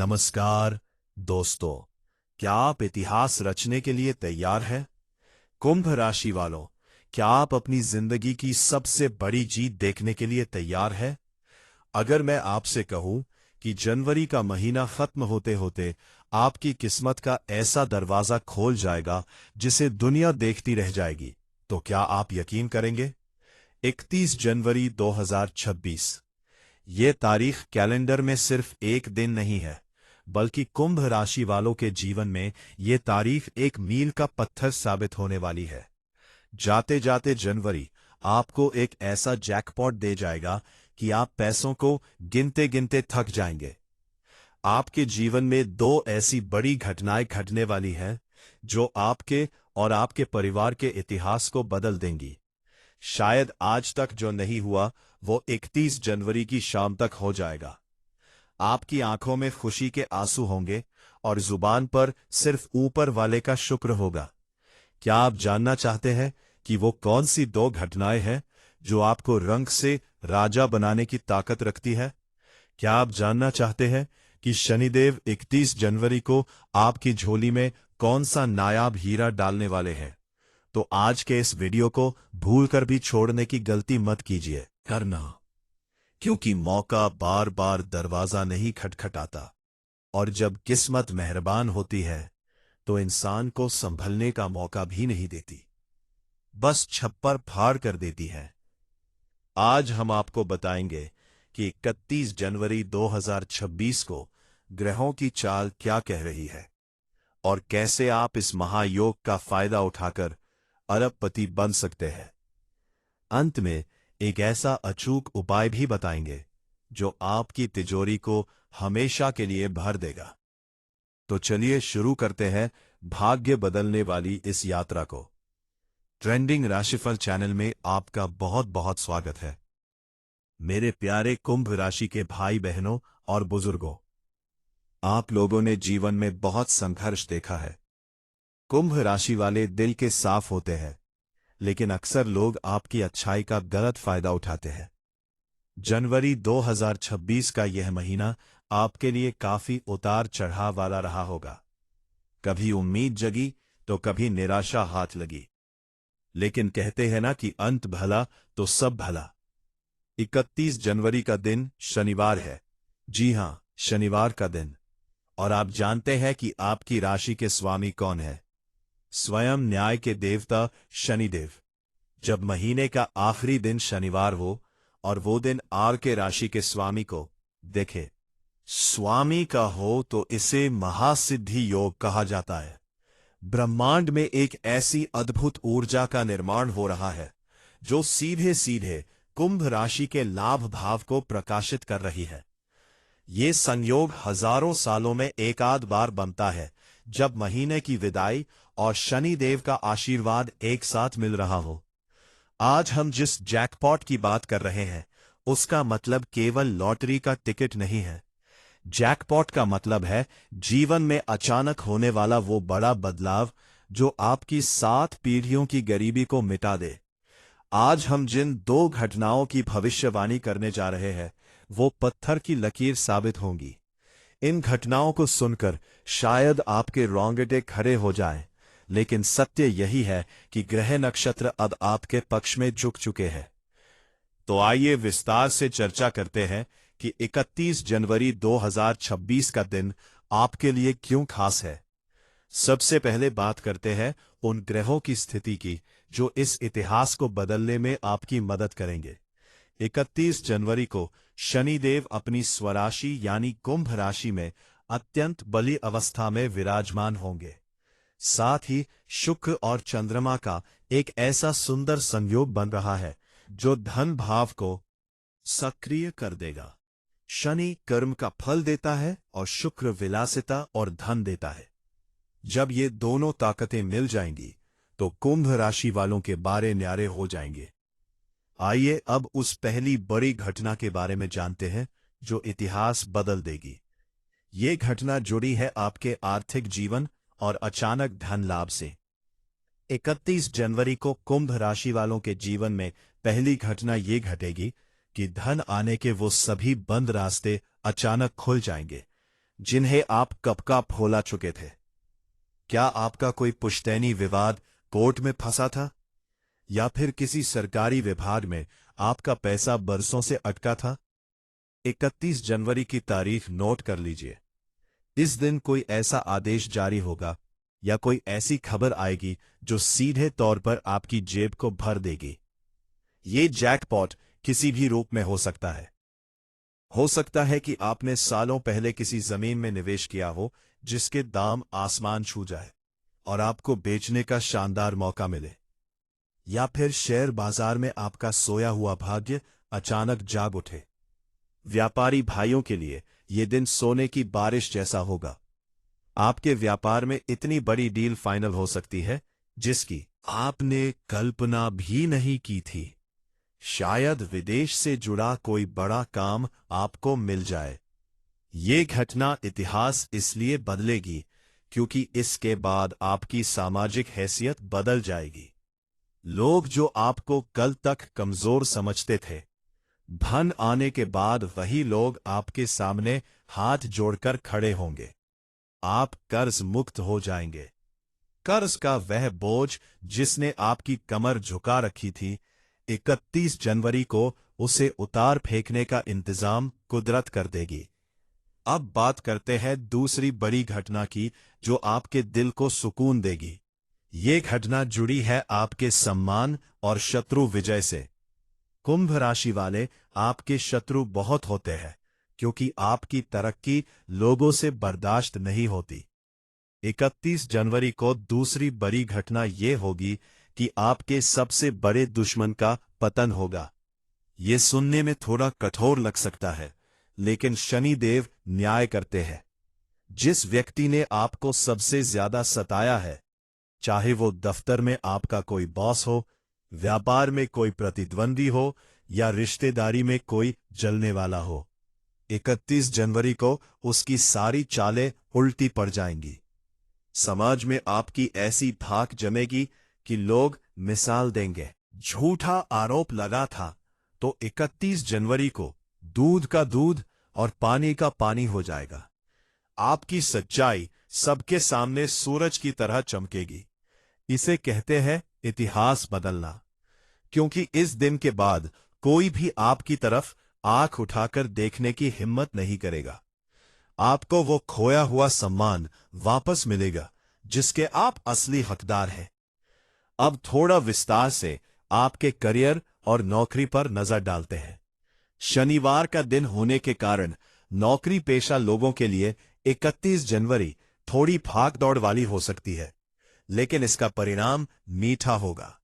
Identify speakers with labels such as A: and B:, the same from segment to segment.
A: नमस्कार दोस्तों, क्या आप इतिहास रचने के लिए तैयार हैं? कुंभ राशि वालों, क्या आप अपनी जिंदगी की सबसे बड़ी जीत देखने के लिए तैयार हैं? अगर मैं आपसे कहूं कि जनवरी का महीना खत्म होते होते आपकी किस्मत का ऐसा दरवाजा खोल जाएगा जिसे दुनिया देखती रह जाएगी, तो क्या आप यकीन करेंगे? 31 जनवरी 2026। ये तारीख कैलेंडर में सिर्फ एक दिन नहीं है, बल्कि कुंभ राशि वालों के जीवन में ये तारीख एक मील का पत्थर साबित होने वाली है। जाते जाते जनवरी आपको एक ऐसा जैकपॉट दे जाएगा कि आप पैसों को गिनते गिनते थक जाएंगे। आपके जीवन में दो ऐसी बड़ी घटनाएं घटने वाली हैं जो आपके और आपके परिवार के इतिहास को बदल देंगी। शायद आज तक जो नहीं हुआ वो 31 जनवरी की शाम तक हो जाएगा। आपकी आंखों में खुशी के आंसू होंगे और जुबान पर सिर्फ ऊपर वाले का शुक्र होगा। क्या आप जानना चाहते हैं कि वो कौन सी दो घटनाएं हैं जो आपको रंग से राजा बनाने की ताकत रखती है? क्या आप जानना चाहते हैं कि शनिदेव 31 जनवरी को आपकी झोली में कौन सा नायाब हीरा डालने वाले हैं? तो आज के इस वीडियो को भूलकर भी छोड़ने की गलती मत कीजिए करना, क्योंकि मौका बार बार दरवाजा नहीं खटखटाता, और जब किस्मत मेहरबान होती है तो इंसान को संभलने का मौका भी नहीं देती, बस छप्पर फाड़ कर देती है। आज हम आपको बताएंगे कि 31 जनवरी 2026 को ग्रहों की चाल क्या कह रही है और कैसे आप इस महायोग का फायदा उठाकर अरबपति बन सकते हैं। अंत में एक ऐसा अचूक उपाय भी बताएंगे जो आपकी तिजोरी को हमेशा के लिए भर देगा। तो चलिए शुरू करते हैं भाग्य बदलने वाली इस यात्रा को। ट्रेंडिंग राशिफल चैनल में आपका बहुत बहुत स्वागत है। मेरे प्यारे कुंभ राशि के भाई बहनों और बुजुर्गों, आप लोगों ने जीवन में बहुत संघर्ष देखा है। कुंभ राशि वाले दिल के साफ होते हैं, लेकिन अक्सर लोग आपकी अच्छाई का गलत फायदा उठाते हैं। जनवरी 2026 का यह महीना आपके लिए काफी उतार चढ़ाव वाला रहा होगा। कभी उम्मीद जगी तो कभी निराशा हाथ लगी, लेकिन कहते हैं ना कि अंत भला तो सब भला। 31 जनवरी का दिन शनिवार है। जी हां, शनिवार का दिन। और आप जानते हैं कि आपकी राशि के स्वामी कौन है? स्वयं न्याय के देवता शनिदेव। जब महीने का आखिरी दिन शनिवार हो और वो दिन आर के राशि के स्वामी को देखे, स्वामी का हो, तो इसे महासिद्धि योग कहा जाता है। ब्रह्मांड में एक ऐसी अद्भुत ऊर्जा का निर्माण हो रहा है जो सीधे सीधे कुंभ राशि के लाभ भाव को प्रकाशित कर रही है। ये संयोग हजारों सालों में एक आध बार बनता है जब महीने की विदाई और शनिदेव का आशीर्वाद एक साथ मिल रहा हो। आज हम जिस जैकपॉट की बात कर रहे हैं उसका मतलब केवल लॉटरी का टिकट नहीं है। जैकपॉट का मतलब है जीवन में अचानक होने वाला वो बड़ा बदलाव जो आपकी 7 पीढ़ियों की गरीबी को मिटा दे। आज हम जिन दो घटनाओं की भविष्यवाणी करने जा रहे हैं वो पत्थर की लकीर साबित होंगी। इन घटनाओं को सुनकर शायद आपके रोंगटे खड़े हो जाएं, लेकिन सत्य यही है कि ग्रह नक्षत्र अब आपके पक्ष में झुक चुके हैं। तो आइए विस्तार से चर्चा करते हैं कि 31 जनवरी 2026 का दिन आपके लिए क्यों खास है। सबसे पहले बात करते हैं उन ग्रहों की स्थिति की जो इस इतिहास को बदलने में आपकी मदद करेंगे। 31 जनवरी को शनिदेव अपनी स्वराशि यानी कुंभ राशि में अत्यंत बली अवस्था में विराजमान होंगे। साथ ही शुक्र और चंद्रमा का एक ऐसा सुंदर संयोग बन रहा है जो धन भाव को सक्रिय कर देगा। शनि कर्म का फल देता है और शुक्र विलासिता और धन देता है। जब ये दोनों ताकतें मिल जाएंगी तो कुंभ राशि वालों के बारे न्यारे हो जाएंगे। आइए अब उस पहली बड़ी घटना के बारे में जानते हैं जो इतिहास बदल देगी। ये घटना जुड़ी है आपके आर्थिक जीवन और अचानक धन लाभ से। 31 जनवरी को कुंभ राशि वालों के जीवन में पहली घटना ये घटेगी कि धन आने के वो सभी बंद रास्ते अचानक खुल जाएंगे। जिन्हें आप कब का भुला चुके थे। क्या आपका कोई पुश्तैनी विवाद कोर्ट में फंसा था, या फिर किसी सरकारी विभाग में आपका पैसा बरसों से अटका था? 31 जनवरी की तारीख नोट कर लीजिए। इस दिन कोई ऐसा आदेश जारी होगा या कोई ऐसी खबर आएगी जो सीधे तौर पर आपकी जेब को भर देगी। ये जैकपॉट किसी भी रूप में हो सकता है। हो सकता है कि आपने सालों पहले किसी जमीन में निवेश किया हो जिसके दाम आसमान छू जाए और आपको बेचने का शानदार मौका मिले, या फिर शेयर बाजार में आपका सोया हुआ भाग्य अचानक जाग उठे। व्यापारी भाइयों के लिए यह दिन सोने की बारिश जैसा होगा। आपके व्यापार में इतनी बड़ी डील फाइनल हो सकती है जिसकी आपने कल्पना भी नहीं की थी। शायद विदेश से जुड़ा कोई बड़ा काम आपको मिल जाए। ये घटना इतिहास इसलिए बदलेगी क्योंकि इसके बाद आपकी सामाजिक हैसियत बदल जाएगी। लोग जो आपको कल तक कमजोर समझते थे, धन आने के बाद वही लोग आपके सामने हाथ जोड़कर खड़े होंगे। आप कर्ज मुक्त हो जाएंगे। कर्ज का वह बोझ जिसने आपकी कमर झुका रखी थी, 31 जनवरी को उसे उतार फेंकने का इंतजाम कुदरत कर देगी। अब बात करते हैं दूसरी बड़ी घटना की जो आपके दिल को सुकून देगी। ये घटना जुड़ी है आपके सम्मान और शत्रु विजय से। कुंभ राशि वाले, आपके शत्रु बहुत होते हैं क्योंकि आपकी तरक्की लोगों से बर्दाश्त नहीं होती। 31 जनवरी को दूसरी बड़ी घटना ये होगी कि आपके सबसे बड़े दुश्मन का पतन होगा। ये सुनने में थोड़ा कठोर लग सकता है, लेकिन शनिदेव न्याय करते हैं। जिस व्यक्ति ने आपको सबसे ज्यादा सताया है, चाहे वो दफ्तर में आपका कोई बॉस हो, व्यापार में कोई प्रतिद्वंदी हो या रिश्तेदारी में कोई जलने वाला हो, 31 जनवरी को उसकी सारी चालें उल्टी पड़ जाएंगी। समाज में आपकी ऐसी धाक जमेगी कि लोग मिसाल देंगे, झूठा आरोप लगा था तो 31 जनवरी को दूध का दूध और पानी का पानी हो जाएगा। आपकी सच्चाई सबके सामने सूरज की तरह चमकेगी। इसे कहते हैं इतिहास बदलना, क्योंकि इस दिन के बाद कोई भी आपकी तरफ आंख उठाकर देखने की हिम्मत नहीं करेगा। आपको वो खोया हुआ सम्मान वापस मिलेगा जिसके आप असली हकदार हैं। अब थोड़ा विस्तार से आपके करियर और नौकरी पर नजर डालते हैं। शनिवार का दिन होने के कारण नौकरी पेशा लोगों के लिए 31 जनवरी थोड़ी भाग दौड़ वाली हो सकती है, लेकिन इसका परिणाम मीठा होगा।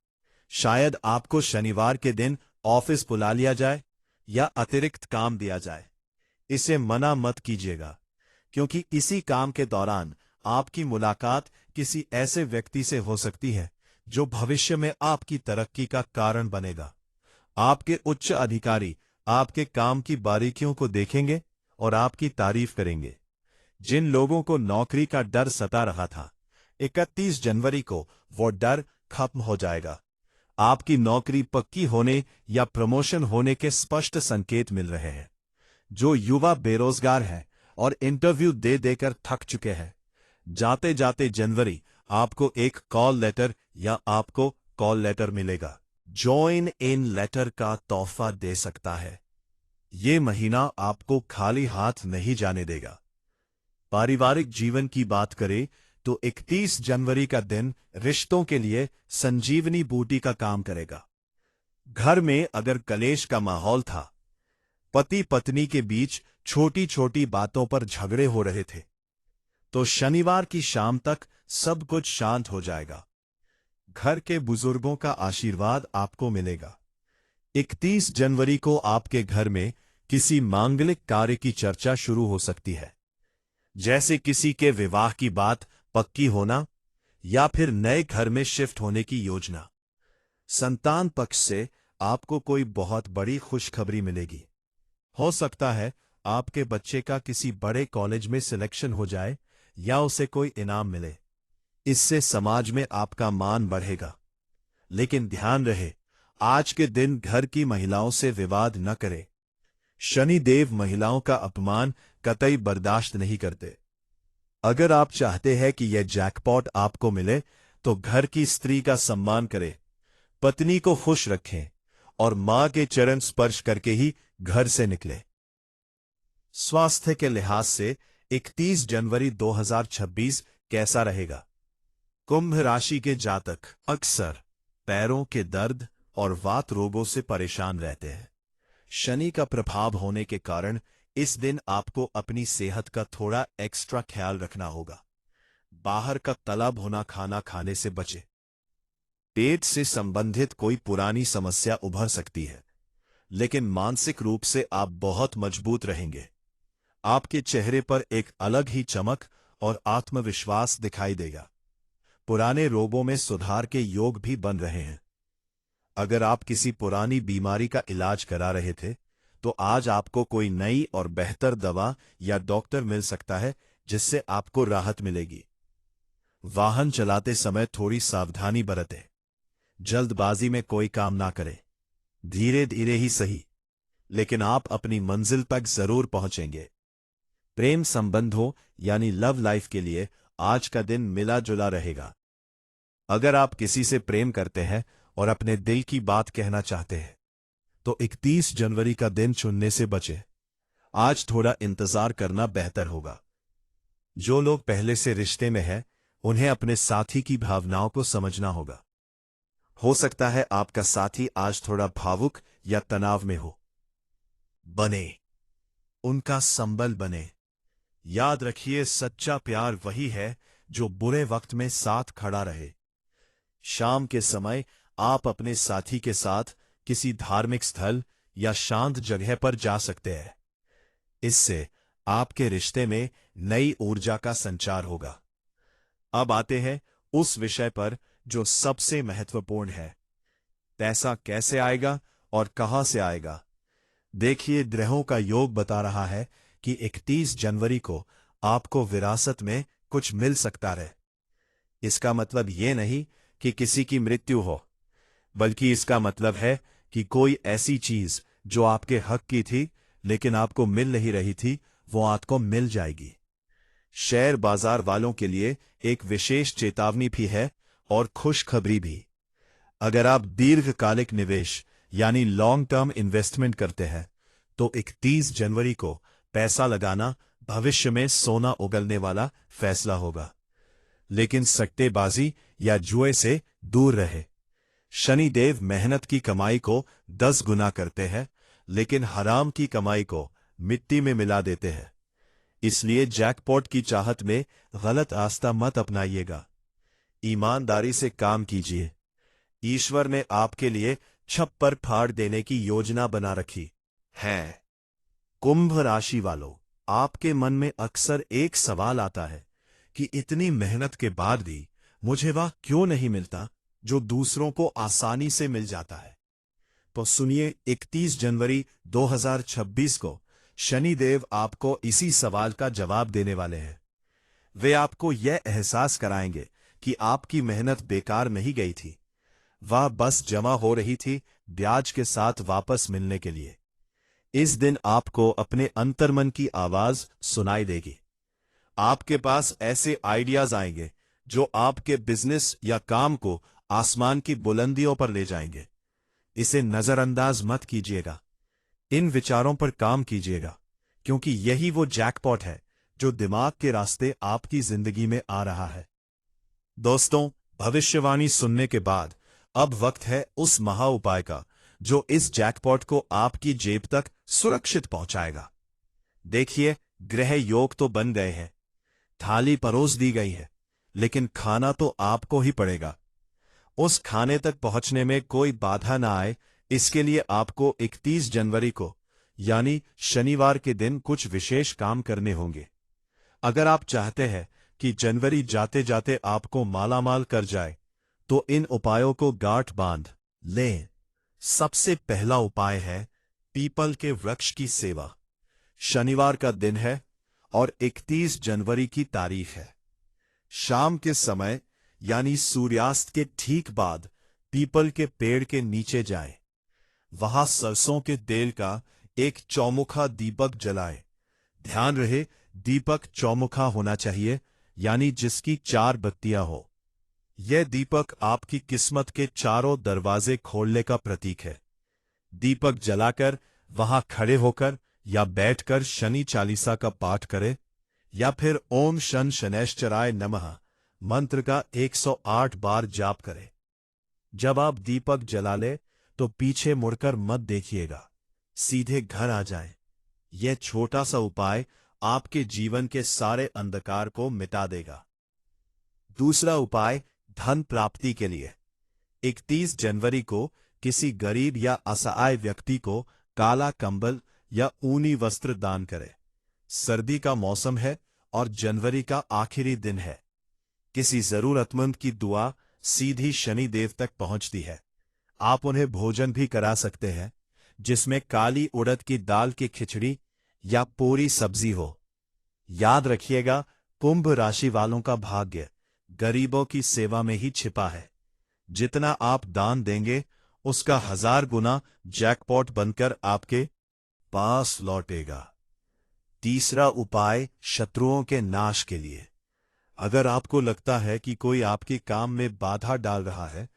A: शायद आपको शनिवार के दिन ऑफिस बुला लिया जाए या अतिरिक्त काम दिया जाए। इसे मना मत कीजिएगा, क्योंकि इसी काम के दौरान आपकी मुलाकात किसी ऐसे व्यक्ति से हो सकती है जो भविष्य में आपकी तरक्की का कारण बनेगा। आपके उच्च अधिकारी आपके काम की बारीकियों को देखेंगे और आपकी तारीफ करेंगे। जिन लोगों को नौकरी का डर सता रहा था, 31 जनवरी को वो डर खत्म हो जाएगा। आपकी नौकरी पक्की होने या प्रमोशन होने के स्पष्ट संकेत मिल रहे हैं। जो युवा बेरोजगार हैं और इंटरव्यू दे देकर थक चुके हैं, जाते जाते जनवरी आपको एक कॉल लेटर या आपको कॉल लेटर मिलेगा। जॉइन इन लेटर का तोहफा दे सकता है। ये महीना आपको खाली हाथ नहीं जाने देगा। पारिवारिक जीवन की बात करें तो 31 जनवरी का दिन रिश्तों के लिए संजीवनी बूटी का काम करेगा। घर में अगर कलेश का माहौल था, पति पत्नी के बीच छोटी छोटी बातों पर झगड़े हो रहे थे, तो शनिवार की शाम तक सब कुछ शांत हो जाएगा। घर के बुजुर्गों का आशीर्वाद आपको मिलेगा। 31 जनवरी को आपके घर में किसी मांगलिक कार्य की चर्चा शुरू हो सकती है, जैसे किसी के विवाह की बात पक्की होना या फिर नए घर में शिफ्ट होने की योजना। संतान पक्ष से आपको कोई बहुत बड़ी खुशखबरी मिलेगी। हो सकता है आपके बच्चे का किसी बड़े कॉलेज में सिलेक्शन हो जाए या उसे कोई इनाम मिले। इससे समाज में आपका मान बढ़ेगा। लेकिन ध्यान रहे, आज के दिन घर की महिलाओं से विवाद न करें। शनिदेव महिलाओं का अपमान कतई बर्दाश्त नहीं करते। अगर आप चाहते हैं कि यह जैकपॉट आपको मिले तो घर की स्त्री का सम्मान करें, पत्नी को खुश रखें और मां के चरण स्पर्श करके ही घर से निकले। स्वास्थ्य के लिहाज से 31 जनवरी 2026 कैसा रहेगा? कुंभ राशि के जातक अक्सर पैरों के दर्द और वात रोगों से परेशान रहते हैं। शनि का प्रभाव होने के कारण इस दिन आपको अपनी सेहत का थोड़ा एक्स्ट्रा ख्याल रखना होगा। बाहर का तला भुना खाना खाने से बचें। पेट से संबंधित कोई पुरानी समस्या उभर सकती है, लेकिन मानसिक रूप से आप बहुत मजबूत रहेंगे। आपके चेहरे पर एक अलग ही चमक और आत्मविश्वास दिखाई देगा। पुराने रोगों में सुधार के योग भी बन रहे हैं। अगर आप किसी पुरानी बीमारी का इलाज करा रहे थे, तो आज आपको कोई नई और बेहतर दवा या डॉक्टर मिल सकता है जिससे आपको राहत मिलेगी। वाहन चलाते समय थोड़ी सावधानी बरतें। जल्दबाजी में कोई काम ना करें। धीरे धीरे ही सही, लेकिन आप अपनी मंजिल तक जरूर पहुंचेंगे। प्रेम संबंधों यानी लव लाइफ के लिए आज का दिन मिला जुला रहेगा। अगर आप किसी से प्रेम करते हैं और अपने दिल की बात कहना चाहते हैं, तो 31 जनवरी का दिन चुनने से बचें। आज थोड़ा इंतजार करना बेहतर होगा। जो लोग पहले से रिश्ते में हैं, उन्हें अपने साथी की भावनाओं को समझना होगा। हो सकता है आपका साथी आज थोड़ा भावुक या तनाव में हो। बने उनका संबल बने। याद रखिए, सच्चा प्यार वही है जो बुरे वक्त में साथ खड़ा रहे। शाम के समय आप अपने साथी के साथ किसी धार्मिक स्थल या शांत जगह पर जा सकते हैं। इससे आपके रिश्ते में नई ऊर्जा का संचार होगा। अब आते हैं उस विषय पर जो सबसे महत्वपूर्ण है। पैसा कैसे आएगा और कहां से आएगा? देखिए, ग्रहों का योग बता रहा है कि 31 जनवरी को आपको विरासत में कुछ मिल सकता है। इसका मतलब यह नहीं कि किसी की मृत्यु हो, बल्कि इसका मतलब है कि कोई ऐसी चीज जो आपके हक की थी लेकिन आपको मिल नहीं रही थी, वो आपको मिल जाएगी। शेयर बाजार वालों के लिए एक विशेष चेतावनी भी है और खुशखबरी भी। अगर आप दीर्घकालिक निवेश यानी लॉन्ग टर्म इन्वेस्टमेंट करते हैं, तो 31 जनवरी को पैसा लगाना भविष्य में सोना उगलने वाला फैसला होगा। लेकिन सट्टेबाजी या जुए से दूर रहे। शनिदेव मेहनत की कमाई को 10 गुना करते हैं, लेकिन हराम की कमाई को मिट्टी में मिला देते हैं। इसलिए जैकपॉट की चाहत में गलत आस्था मत अपनाइएगा। ईमानदारी से काम कीजिए। ईश्वर ने आपके लिए छप्पर फाड़ देने की योजना बना रखी है। कुंभ राशि वालों, आपके मन में अक्सर एक सवाल आता है कि इतनी मेहनत के बाद भी मुझे वह क्यों नहीं मिलता जो दूसरों को आसानी से मिल जाता है। तो सुनिए, 31 जनवरी 2026 को शनिदेव आपको इसी सवाल का जवाब देने वाले हैं। वे आपको यह एहसास कराएंगे कि आपकी मेहनत बेकार नहीं गई थी, वह बस जमा हो रही थी ब्याज के साथ वापस मिलने के लिए। इस दिन आपको अपने अंतर्मन की आवाज सुनाई देगी। आपके पास ऐसे आइडियाज आएंगे जो आपके बिजनेस या काम को आसमान की बुलंदियों पर ले जाएंगे। इसे नजरअंदाज मत कीजिएगा। इन विचारों पर काम कीजिएगा, क्योंकि यही वो जैकपॉट है जो दिमाग के रास्ते आपकी जिंदगी में आ रहा है। दोस्तों, भविष्यवाणी सुनने के बाद अब वक्त है उस महा उपाय का जो इस जैकपॉट को आपकी जेब तक सुरक्षित पहुंचाएगा। देखिए, ग्रह योग तो बन गए हैं, थाली परोस दी गई है, लेकिन खाना तो आपको ही पड़ेगा। उस खाने तक पहुंचने में कोई बाधा ना आए, इसके लिए आपको 31 जनवरी को यानी शनिवार के दिन कुछ विशेष काम करने होंगे। अगर आप चाहते हैं कि जनवरी जाते जाते आपको मालामाल कर जाए, तो इन उपायों को गांठ बांध लें। सबसे पहला उपाय है पीपल के वृक्ष की सेवा। शनिवार का दिन है और 31 जनवरी की तारीख है। शाम के समय यानी सूर्यास्त के ठीक बाद पीपल के पेड़ के नीचे जाएं। वहां सरसों के तेल का एक चौमुखा दीपक जलाएं। ध्यान रहे, दीपक चौमुखा होना चाहिए, यानी जिसकी 4 बत्तियां हो। यह दीपक आपकी किस्मत के चारों दरवाजे खोलने का प्रतीक है। दीपक जलाकर वहां खड़े होकर या बैठकर शनि चालीसा का पाठ करें, या फिर ओम शन शनैश्चराय नमः मंत्र का 108 बार जाप करें। जब आप दीपक जला ले तो पीछे मुड़कर मत देखिएगा, सीधे घर आ जाएं। यह छोटा सा उपाय आपके जीवन के सारे अंधकार को मिटा देगा। दूसरा उपाय धन प्राप्ति के लिए। 31 जनवरी को किसी गरीब या असहाय व्यक्ति को काला कंबल या ऊनी वस्त्र दान करें। सर्दी का मौसम है और जनवरी का आखिरी दिन है। किसी जरूरतमंद की दुआ सीधी शनि देव तक पहुंचती है। आप उन्हें भोजन भी करा सकते हैं, जिसमें काली उड़द की दाल की खिचड़ी या पूरी सब्जी हो। याद रखिएगा, कुंभ राशि वालों का भाग्य गरीबों की सेवा में ही छिपा है। जितना आप दान देंगे, उसका 1000 गुना जैकपॉट बनकर आपके पास लौटेगा। तीसरा उपाय शत्रुओं के नाश के लिए। अगर आपको लगता है कि कोई आपके काम में बाधा डाल रहा है,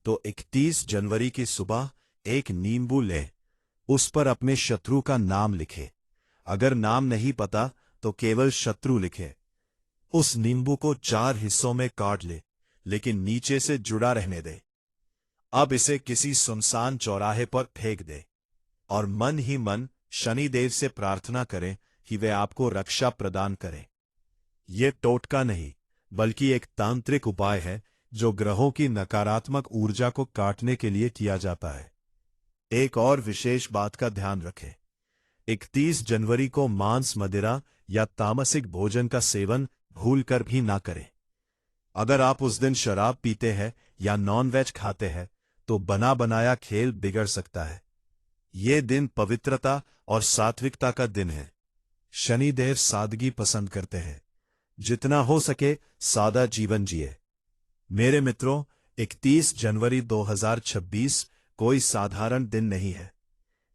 A: तो 31 जनवरी की सुबह एक नींबू लें, उस पर अपने शत्रु का नाम लिखें। अगर नाम नहीं पता तो केवल शत्रु लिखें। उस नींबू को 4 हिस्सों में काट ले, लेकिन नीचे से जुड़ा रहने दे। अब इसे किसी सुनसान चौराहे पर फेंक दे और मन ही मन शनिदेव से प्रार्थना करें कि वे आपको रक्षा प्रदान करें। यह टोटका नहीं, बल्कि एक तांत्रिक उपाय है जो ग्रहों की नकारात्मक ऊर्जा को काटने के लिए किया जाता है। एक और विशेष बात का ध्यान रखें, 31 जनवरी को मांस, मदिरा या तामसिक भोजन का सेवन भूलकर भी ना करें। अगर आप उस दिन शराब पीते हैं या नॉनवेज खाते हैं, तो बना बनाया खेल बिगड़ सकता है। ये दिन पवित्रता और सात्विकता का दिन है। शनिदेव सादगी पसंद करते हैं। जितना हो सके सादा जीवन जिए। मेरे मित्रों, 31 जनवरी 2026 कोई साधारण दिन नहीं है।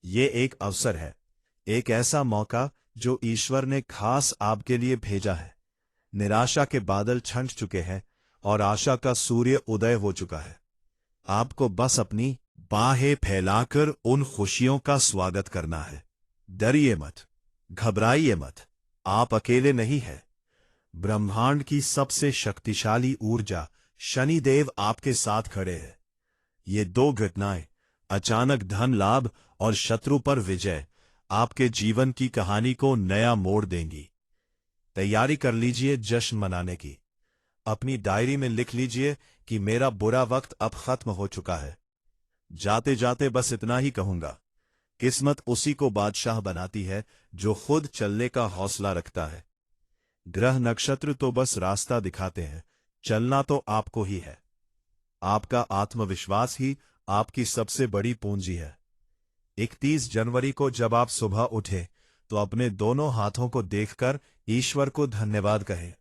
A: ये एक अवसर है, एक ऐसा मौका जो ईश्वर ने खास आपके लिए भेजा है। निराशा के बादल छंट चुके हैं और आशा का सूर्य उदय हो चुका है। आपको बस अपनी बाहें फैलाकर उन खुशियों का स्वागत करना है। डरिए मत, घबराइए मत, आप अकेले नहीं हैं। ब्रह्मांड की सबसे शक्तिशाली ऊर्जा शनिदेव आपके साथ खड़े हैं। ये 2 घटनाएं, अचानक धन लाभ और शत्रु पर विजय, आपके जीवन की कहानी को नया मोड़ देंगी। तैयारी कर लीजिए जश्न मनाने की। अपनी डायरी में लिख लीजिए कि मेरा बुरा वक्त अब खत्म हो चुका है। जाते जाते बस इतना ही कहूंगा, किस्मत उसी को बादशाह बनाती है जो खुद चलने का हौसला रखता है। ग्रह नक्षत्र तो बस रास्ता दिखाते हैं, चलना तो आपको ही है। आपका आत्मविश्वास ही आपकी सबसे बड़ी पूंजी है। 31 जनवरी को जब आप सुबह उठे, तो अपने दोनों हाथों को देखकर ईश्वर को धन्यवाद कहें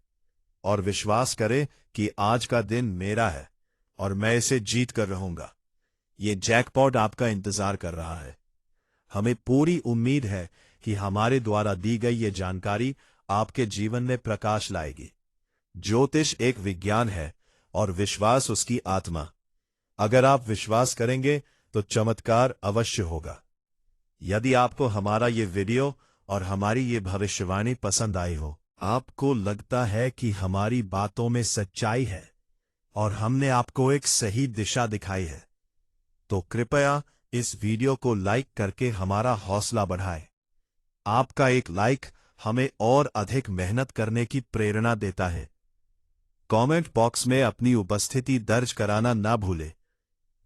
A: और विश्वास करें कि आज का दिन मेरा है और मैं इसे जीत कर रहूंगा। ये जैकपॉट आपका इंतजार कर रहा है। हमें पूरी उम्मीद है कि हमारे द्वारा दी गई ये जानकारी आपके जीवन में प्रकाश लाएगी। ज्योतिष एक विज्ञान है और विश्वास उसकी आत्मा। अगर आप विश्वास करेंगे तो चमत्कार अवश्य होगा। यदि आपको हमारा ये वीडियो और हमारी ये भविष्यवाणी पसंद आई हो, आपको लगता है कि हमारी बातों में सच्चाई है और हमने आपको एक सही दिशा दिखाई है, तो कृपया इस वीडियो को लाइक करके हमारा हौसला बढ़ाएं। आपका एक लाइक हमें और अधिक मेहनत करने की प्रेरणा देता है। कमेंट बॉक्स में अपनी उपस्थिति दर्ज कराना ना भूलें।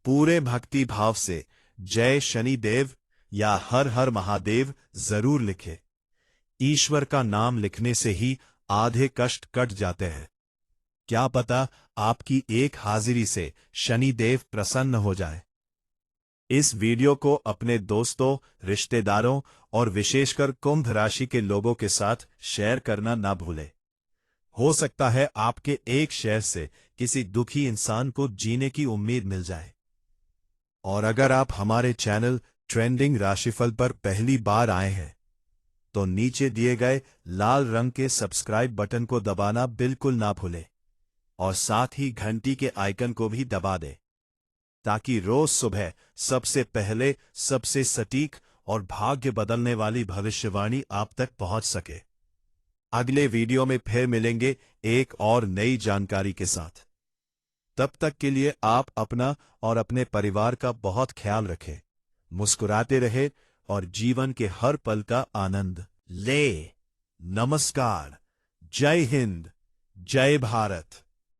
A: पूरे भक्ति भाव से जय शनिदेव या हर हर महादेव जरूर लिखें। ईश्वर का नाम लिखने से ही आधे कष्ट कट जाते हैं। क्या पता आपकी एक हाजिरी से शनिदेव प्रसन्न हो जाए। इस वीडियो को अपने दोस्तों, रिश्तेदारों और विशेषकर कुंभ राशि के लोगों के साथ शेयर करना ना भूलें। हो सकता है आपके एक शेयर से किसी दुखी इंसान को जीने की उम्मीद मिल जाए। और अगर आप हमारे चैनल ट्रेंडिंग राशिफल पर पहली बार आए हैं तो नीचे दिए गए लाल रंग के सब्सक्राइब बटन को दबाना बिल्कुल ना भूलें और साथ ही घंटी के आइकन को भी दबा दें ताकि रोज सुबह सबसे पहले सबसे सटीक और भाग्य बदलने वाली भविष्यवाणी आप तक पहुंच सके। अगले वीडियो में फिर मिलेंगे एक और नई जानकारी के साथ। तब तक के लिए आप अपना और अपने परिवार का बहुत ख्याल रखें, मुस्कुराते रहे और जीवन के हर पल का आनंद ले। नमस्कार, जय हिंद, जय भारत।